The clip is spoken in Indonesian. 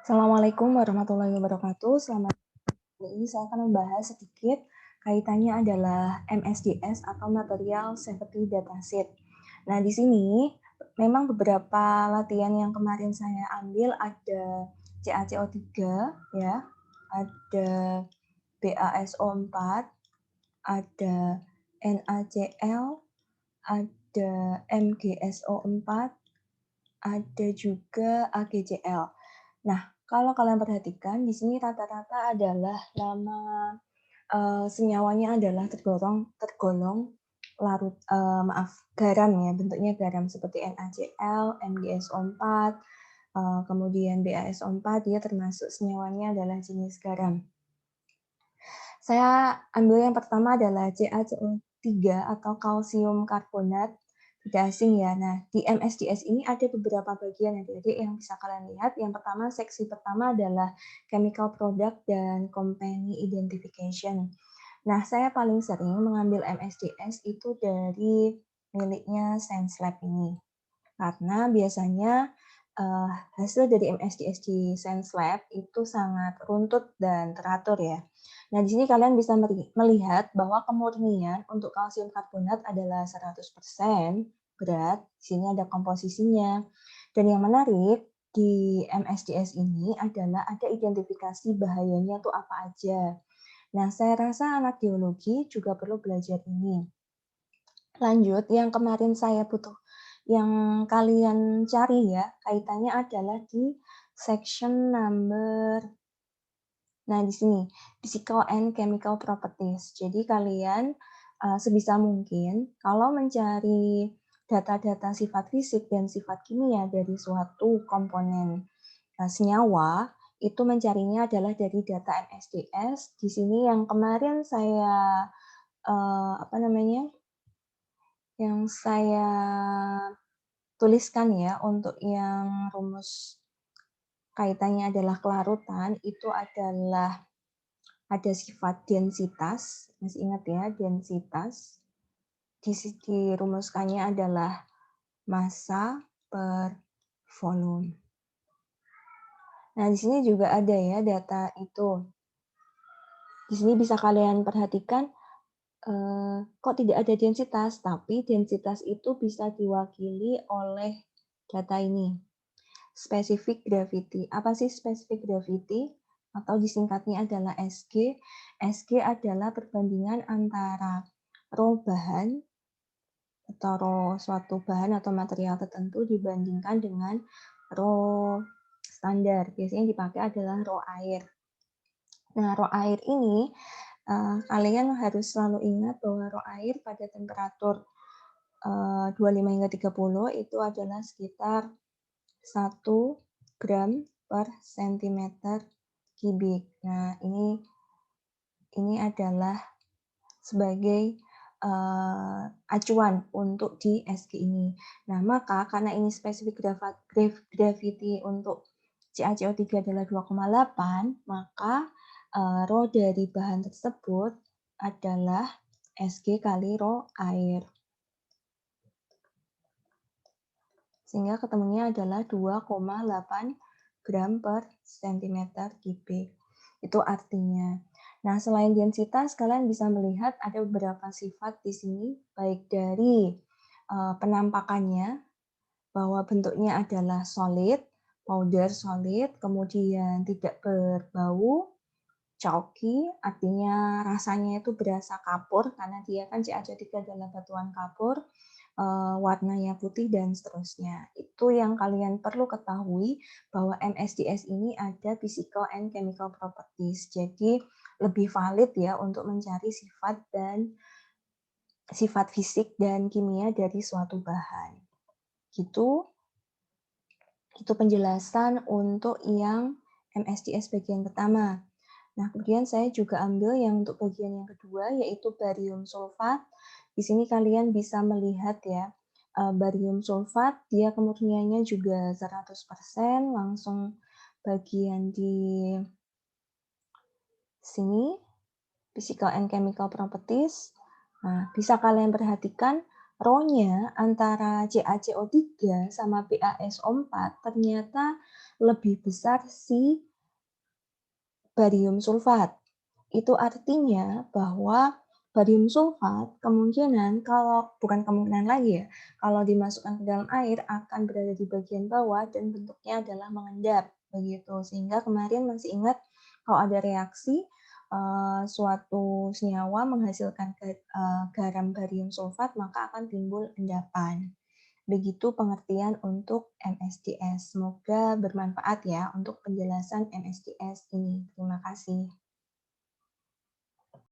Assalamualaikum warahmatullahi wabarakatuh. Selamat hari ini saya akan membahas sedikit kaitannya adalah MSDS atau Material Safety Dataset. Nah, di sini memang beberapa latihan yang kemarin saya ambil ada CaCO3 ya, ada BASO4, ada NaCl, ada MgSO4, ada juga AgCl. Nah, kalau kalian perhatikan di sini rata-rata adalah nama senyawanya adalah tergolong larut garam ya, bentuknya garam seperti NaCl, MgSO4, kemudian BaSO4 dia termasuk senyawanya adalah jenis garam. Saya ambil yang pertama adalah CaCO3 atau kalsium karbonat, tidak asing ya. Nah, di MSDS ini ada beberapa bagian adik-adik yang bisa kalian lihat. Yang pertama, seksi pertama adalah chemical product dan company identification. Nah, saya paling sering mengambil MSDS itu dari miliknya Science Lab ini. Karena biasanya hasil dari MSDS di Science Lab itu sangat runtut dan teratur ya. Nah, di sini kalian bisa melihat bahwa kemurnian untuk kalsium karbonat adalah 100% berat. Di sini ada komposisinya. Dan yang menarik di MSDS ini adalah ada identifikasi bahayanya itu apa aja. Nah, saya rasa anak geologi juga perlu belajar ini. Lanjut, yang kemarin yang kalian cari ya, kaitannya adalah di section number. Nah, di sini, Physical and Chemical Properties. Jadi kalian sebisa mungkin kalau mencari data-data sifat fisik dan sifat kimia dari suatu komponen senyawa, itu mencarinya adalah dari data MSDS. Di sini yang kemarin saya yang saya tuliskan ya untuk yang rumus kaitannya adalah kelarutan itu adalah ada sifat densitas, masih ingat ya densitas. Dirumuskannya adalah massa per volume. Nah, di sini juga ada ya data itu. Di sini bisa kalian perhatikan kok tidak ada densitas, tapi densitas itu bisa diwakili oleh data ini. Specific gravity. Apa sih specific gravity? Atau disingkatnya adalah SG. SG adalah perbandingan antara rho bahan atau rho suatu bahan atau material tertentu dibandingkan dengan rho standar. Biasanya dipakai adalah rho air. Nah, rho air ini kalian harus selalu ingat bahwa rho air pada temperatur 25 hingga 30 itu adalah sekitar 1 gram per sentimeter kubik. Nah, ini adalah sebagai acuan untuk di SG ini. Nah, maka karena ini spesifik gravity untuk CaCO3 adalah 2,8, maka rho dari bahan tersebut adalah SG kali rho air. Sehingga ketemunya adalah 2,8 gram per sentimeter kubik. Itu artinya. Nah, selain densitas, kalian bisa melihat ada beberapa sifat di sini, baik dari penampakannya, bahwa bentuknya adalah solid, powder solid, kemudian tidak berbau, chalky, artinya rasanya itu berasa kapur, karena dia kan CaCO3 adalah batuan kapur, warnanya putih, dan seterusnya. Itu yang kalian perlu ketahui, bahwa MSDS ini ada Physical and Chemical Properties. Jadi, lebih valid ya untuk mencari sifat fisik dan kimia dari suatu bahan. Gitu. Itu penjelasan untuk yang MSDS bagian pertama. Nah, kemudian saya juga ambil yang untuk bagian yang kedua, yaitu barium sulfat. Di sini kalian bisa melihat ya, barium sulfat, dia kemurniannya juga 100%, langsung bagian di sini, Physical and Chemical Properties. Nah, bisa kalian perhatikan, rho-nya antara CaCO3 sama BaSO4 ternyata lebih besar si barium sulfat. Itu artinya bahwa barium sulfat kemungkinan kalau bukan kemungkinan lagi ya, kalau dimasukkan ke dalam air akan berada di bagian bawah dan bentuknya adalah mengendap begitu. Sehingga kemarin masih ingat kalau ada reaksi suatu senyawa menghasilkan garam barium sulfat maka akan timbul endapan. Begitu pengertian untuk MSDS. Semoga bermanfaat ya untuk penjelasan MSDS ini. Terima kasih.